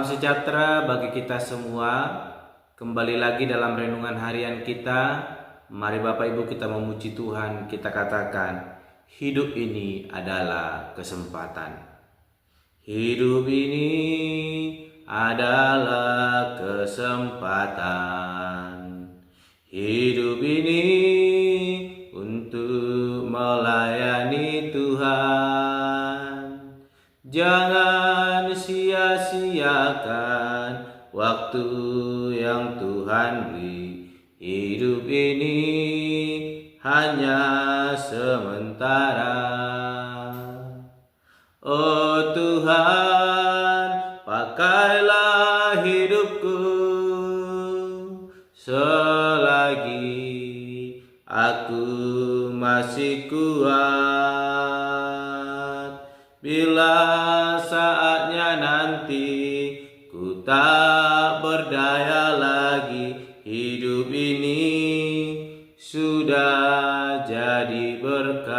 sejahtera bagi kita semua. Kembali lagi dalam renungan harian kita. Mari Bapak Ibu kita memuji Tuhan. Kita katakan, hidup ini adalah kesempatan. Hidup ini adalah kesempatan. Hidup ini untuk melayani Tuhan. Jangan sia-siakan waktu yang Tuhan beri. Hidup ini hanya sementara. Oh Tuhan, pakailah hidupku selagi aku masih kuat. Bila saatnya nanti ku tak berdaya lagi, hidup ini sudah jadi berkat.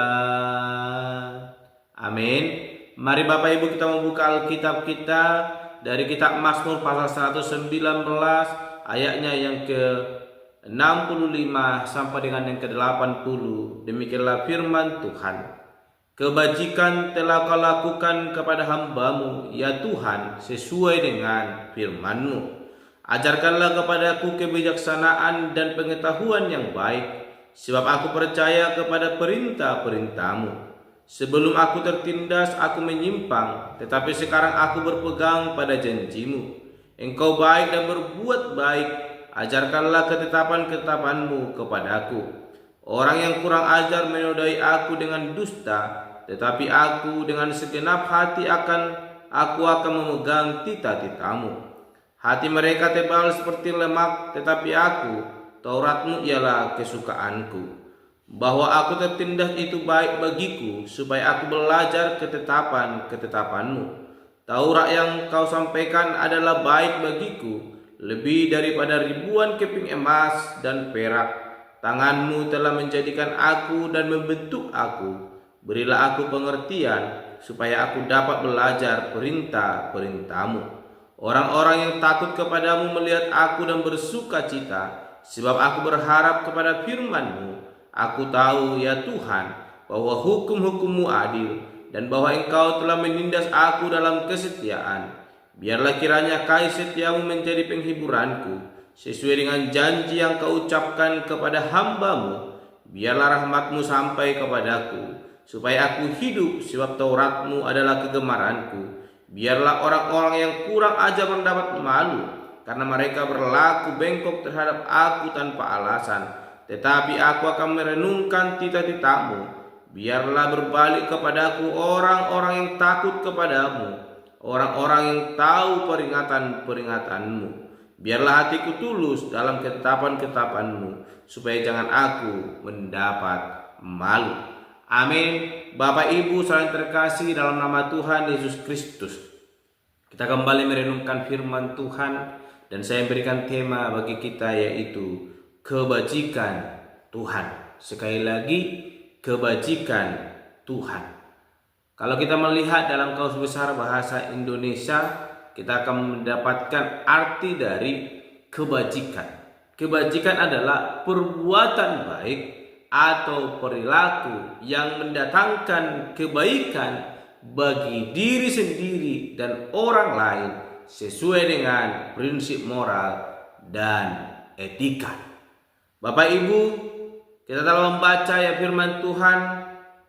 Amin. Mari Bapak Ibu kita membuka Alkitab kita dari kitab Mazmur pasal 119 ayatnya yang ke-65 sampai dengan yang ke-80. Demikianlah firman Tuhan. Kebajikan telah kau lakukan kepada hamba-Mu, ya Tuhan, sesuai dengan firman-Mu. Ajarkanlah kepadaku kebijaksanaan dan pengetahuan yang baik, sebab aku percaya kepada perintah-perintah-Mu. Sebelum aku tertindas, aku menyimpang, tetapi sekarang aku berpegang pada janji-Mu. Engkau baik dan berbuat baik, ajarkanlah ketetapan-ketetapan-Mu kepadaku. Orang yang kurang ajar menodai aku dengan dusta, tetapi aku dengan segenap hati akan memegang tita-tita-Mu. Hati mereka tebal seperti lemak, tetapi aku, Taurat-Mu ialah kesukaanku. Bahwa aku tertindas itu baik bagiku, supaya aku belajar ketetapan-ketetapan-Mu. Taurat yang kau sampaikan adalah baik bagiku, lebih daripada ribuan keping emas dan perak. Tangan-Mu telah menjadikan aku dan membentuk aku. Berilah aku pengertian, supaya aku dapat belajar perintah-perintah-Mu. Orang-orang yang takut kepadamu melihat aku dan bersuka cita, sebab aku berharap kepada firman-Mu. Aku tahu, ya Tuhan, bahwa hukum-hukum-Mu adil, dan bahwa Engkau telah menindas aku dalam kesetiaan. Biarlah kiranya kasih setia-Mu menjadi penghiburanku, sesuai dengan janji yang Kau ucapkan kepada hamba-Mu. Biarlah rahmat-Mu sampai kepadaku, supaya aku hidup, sebab Taurat-Mu adalah kegemaranku. Biarlah orang-orang yang kurang ajar mendapat malu, karena mereka berlaku bengkok terhadap aku tanpa alasan. Tetapi aku akan merenungkan tita-tita-Mu. Biarlah berbalik kepadaku orang-orang yang takut kepadamu, orang-orang yang tahu peringatan-peringatan-Mu. Biarlah hatiku tulus dalam ketetapan-ketetapan-Mu, supaya jangan aku mendapat malu. Amin. Bapak Ibu saling terkasih dalam nama Tuhan Yesus Kristus, kita kembali merenungkan firman Tuhan, dan saya berikan tema bagi kita yaitu kebajikan Tuhan. Sekali lagi, kebajikan Tuhan. Kalau kita melihat dalam Kamus Besar Bahasa Indonesia, kita akan mendapatkan arti dari kebajikan. Kebajikan adalah perbuatan baik atau perilaku yang mendatangkan kebaikan bagi diri sendiri dan orang lain sesuai dengan prinsip moral dan etika. Bapak Ibu, kita telah membaca ya firman Tuhan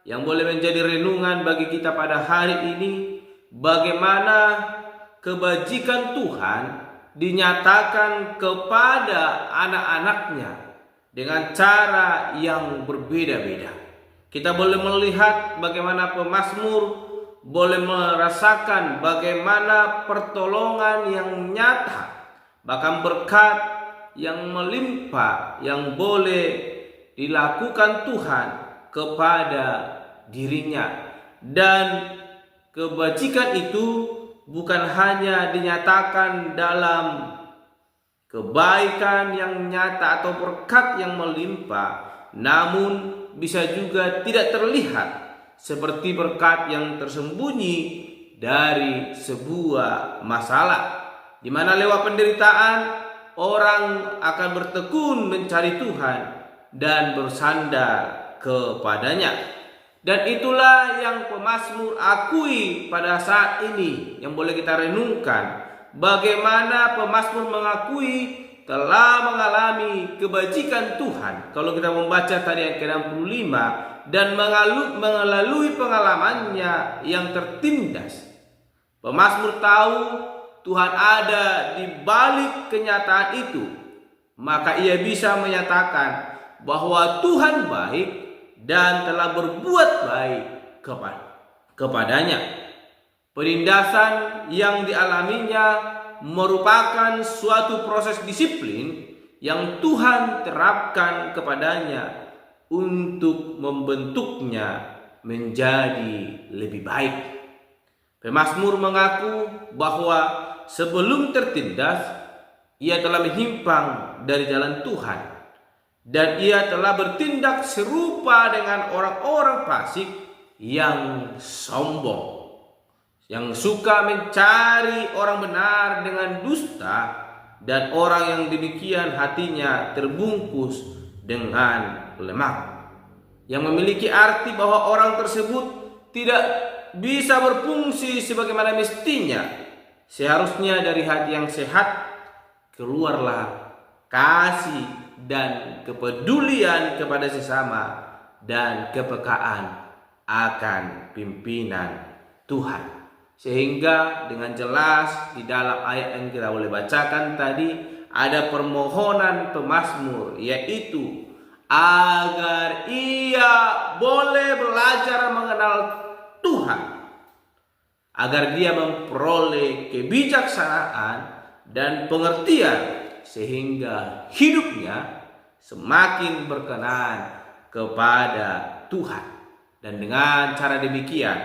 yang boleh menjadi renungan bagi kita pada hari ini, bagaimana kebajikan Tuhan dinyatakan kepada anak-anaknya dengan cara yang berbeda-beda. Kita boleh melihat bagaimana pemazmur boleh merasakan bagaimana pertolongan yang nyata, bahkan berkat yang melimpah yang boleh dilakukan Tuhan kepada dirinya. Dan kebajikan itu bukan hanya dinyatakan dalam kebaikan yang nyata atau berkat yang melimpah, namun bisa juga tidak terlihat, seperti berkat yang tersembunyi dari sebuah masalah. di mana lewat penderitaan orang akan bertekun mencari Tuhan dan bersandar kepadanya. Dan itulah yang pemazmur akui pada saat ini yang boleh kita renungkan. Bagaimana pemazmur mengakui telah mengalami kebajikan Tuhan. Kalau kita membaca tadi ayat ke-65, dan melalui pengalamannya yang tertindas, pemazmur tahu Tuhan ada di balik kenyataan itu. Maka ia bisa menyatakan bahwa Tuhan baik dan telah berbuat baik kepadanya. Penindasan yang dialaminya merupakan suatu proses disiplin yang Tuhan terapkan kepadanya untuk membentuknya menjadi lebih baik. Pemazmur mengaku bahwa sebelum tertindas, ia telah menyimpang dari jalan Tuhan. Dan ia telah bertindak serupa dengan orang-orang fasik yang sombong, yang suka mencari orang benar dengan dusta, dan orang yang demikian hatinya terbungkus dengan lemak, yang memiliki arti bahwa orang tersebut tidak bisa berfungsi sebagaimana mestinya. Seharusnya dari hati yang sehat keluarlah kasih dan kepedulian kepada sesama dan kepekaan akan pimpinan Tuhan. Sehingga dengan jelas di dalam ayat yang kita boleh bacakan tadi ada permohonan pemazmur, yaitu agar ia boleh belajar mengenal Tuhan, agar dia memperoleh kebijaksanaan dan pengertian, sehingga hidupnya semakin berkenan kepada Tuhan. Dan dengan cara demikian,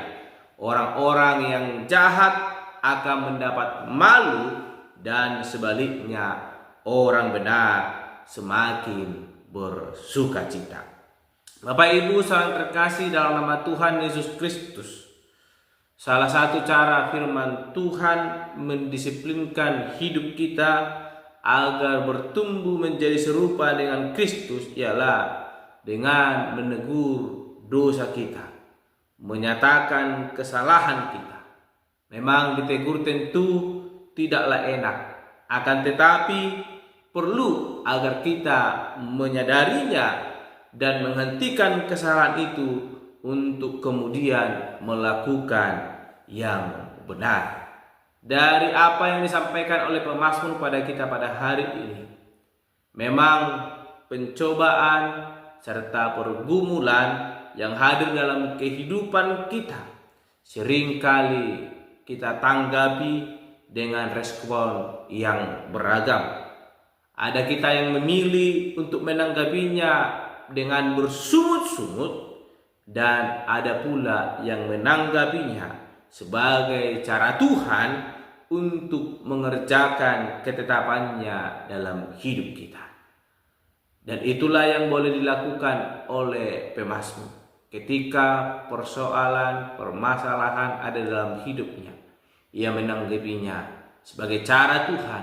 orang-orang yang jahat akan mendapat malu, dan sebaliknya orang benar semakin bersukacita. Bapak Ibu saudara terkasih dalam nama Tuhan Yesus Kristus, salah satu cara firman Tuhan mendisiplinkan hidup kita agar bertumbuh menjadi serupa dengan Kristus ialah dengan menegur dosa kita, menyatakan kesalahan kita. Memang ditegur tentu tidaklah enak, akan tetapi perlu agar kita menyadarinya dan menghentikan kesalahan itu untuk kemudian melakukan yang benar. Dari apa yang disampaikan oleh pemazmur pada kita pada hari ini, memang pencobaan serta pergumulan yang hadir dalam kehidupan kita seringkali kita tanggapi dengan respon yang beragam. Ada kita yang memilih untuk menanggapinya dengan bersungut-sungut, dan ada pula yang menanggapinya sebagai cara Tuhan untuk mengerjakan ketetapannya dalam hidup kita. Dan itulah yang boleh dilakukan oleh pemazmur ketika persoalan, permasalahan ada dalam hidupnya. Ia menanggapinya sebagai cara Tuhan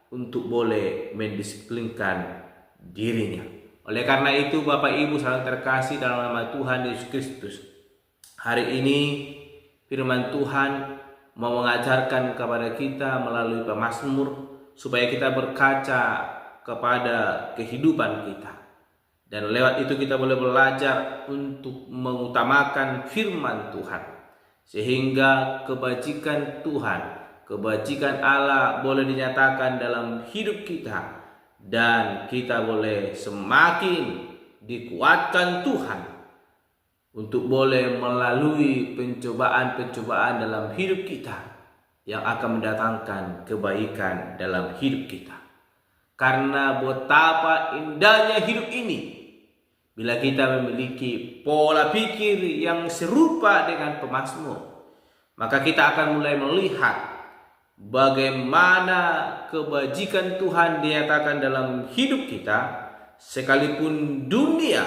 untuk boleh mendisiplinkan dirinya. Oleh karena itu Bapak Ibu saudara terkasih dalam nama Tuhan Yesus Kristus, hari ini firman Tuhan mau mengajarkan kepada kita melalui pemazmur supaya kita berkaca kepada kehidupan kita. Dan lewat itu kita boleh belajar untuk mengutamakan firman Tuhan, sehingga kebajikan Tuhan, kebajikan Allah boleh dinyatakan dalam hidup kita, dan kita boleh semakin dikuatkan Tuhan untuk boleh melalui pencobaan-pencobaan dalam hidup kita yang akan mendatangkan kebaikan dalam hidup kita. Karena betapa indahnya hidup ini bila kita memiliki pola pikir yang serupa dengan pemazmur, maka kita akan mulai melihat bagaimana kebajikan Tuhan dinyatakan dalam hidup kita, sekalipun dunia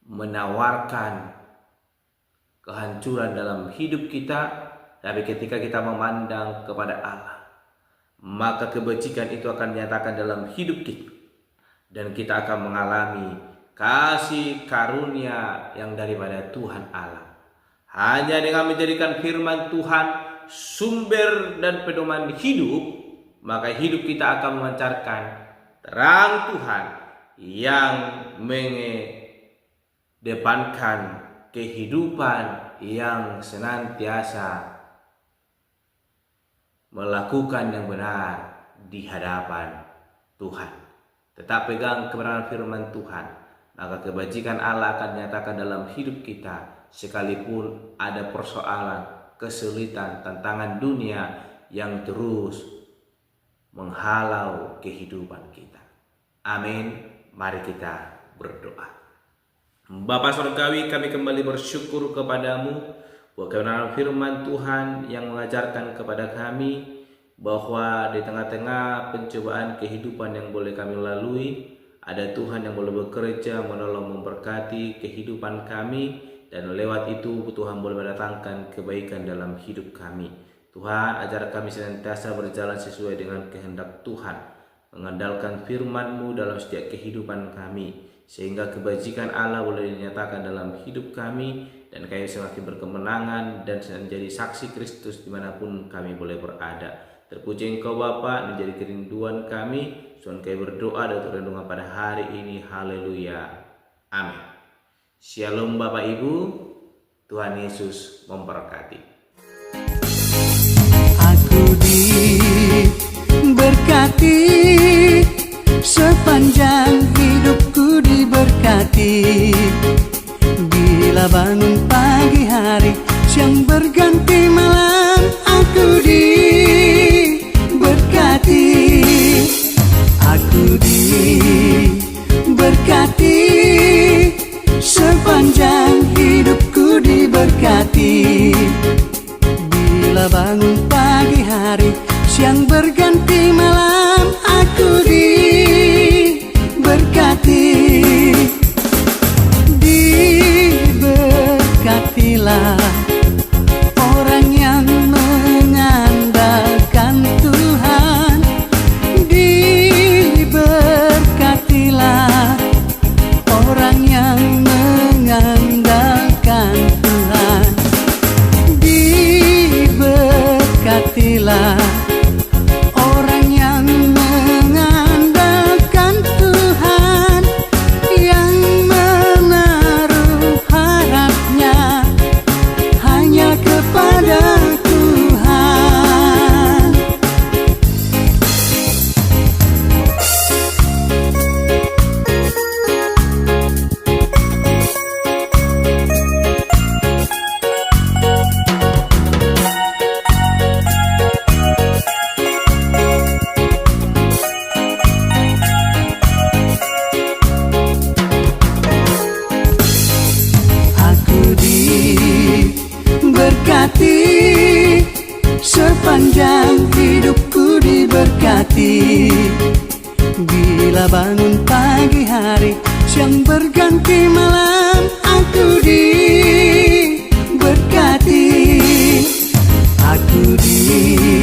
menawarkan kehancuran dalam hidup kita, Tapi ketika kita memandang kepada Allah, maka kebajikan itu akan dinyatakan dalam hidup kita, dan kita akan mengalami kasih karunia yang daripada Tuhan Allah. Hanya dengan menjadikan firman Tuhan sumber dan pedoman hidup, maka hidup kita akan memancarkan terang Tuhan yang mengedepankan kehidupan yang senantiasa melakukan yang benar di hadapan Tuhan. Tetap pegang kebenaran firman Tuhan, maka kebajikan Allah akan dinyatakan dalam hidup kita, sekalipun ada persoalan, kesulitan, tantangan dunia yang terus menghalau kehidupan kita. Amin. Mari kita berdoa. Bapa Surgawi, kami kembali bersyukur kepadamu bahwa kebenaran firman Tuhan yang mengajarkan kepada kami bahwa di tengah-tengah pencobaan kehidupan yang boleh kami lalui, ada Tuhan yang boleh bekerja menolong memberkati kehidupan kami, dan lewat itu Tuhan boleh mendatangkan kebaikan dalam hidup kami. Tuhan, ajar kami senantiasa berjalan sesuai dengan kehendak Tuhan, mengandalkan firman-Mu dalam setiap kehidupan kami, sehingga kebajikan Allah boleh dinyatakan dalam hidup kami, dan kami semakin berkemenangan dan menjadi saksi Kristus dimanapun kami boleh berada. Terpuji Engkau Bapa, menjadi kerinduan kami. Tuhan, kami berdoa dan renungan pada hari ini. Haleluya. Amin. Shalom Bapak Ibu. Tuhan Yesus memberkati. Aku diberkati, sepanjang hidupku diberkati. Bila bangun pagi hari, siang berganti malam, aku diberkati. Aku diberkati, sepanjang hidupku diberkati. Bila bangun pagi hari, siang berganti malam, aku diberkati. Diberkatilah orang yang mengandalkan Tuhan. Diberkatilah orang yang mengandalkan Tuhan. Diberkatilah orang yang mengandalkan Tuhan, yang menaruh harapnya hanya kepada Tuhan. Aku diberkati, sepanjang hidupku diberkati. Bila bangun pagi hari, siang berganti malam, aku diberkati. Aku diberkati,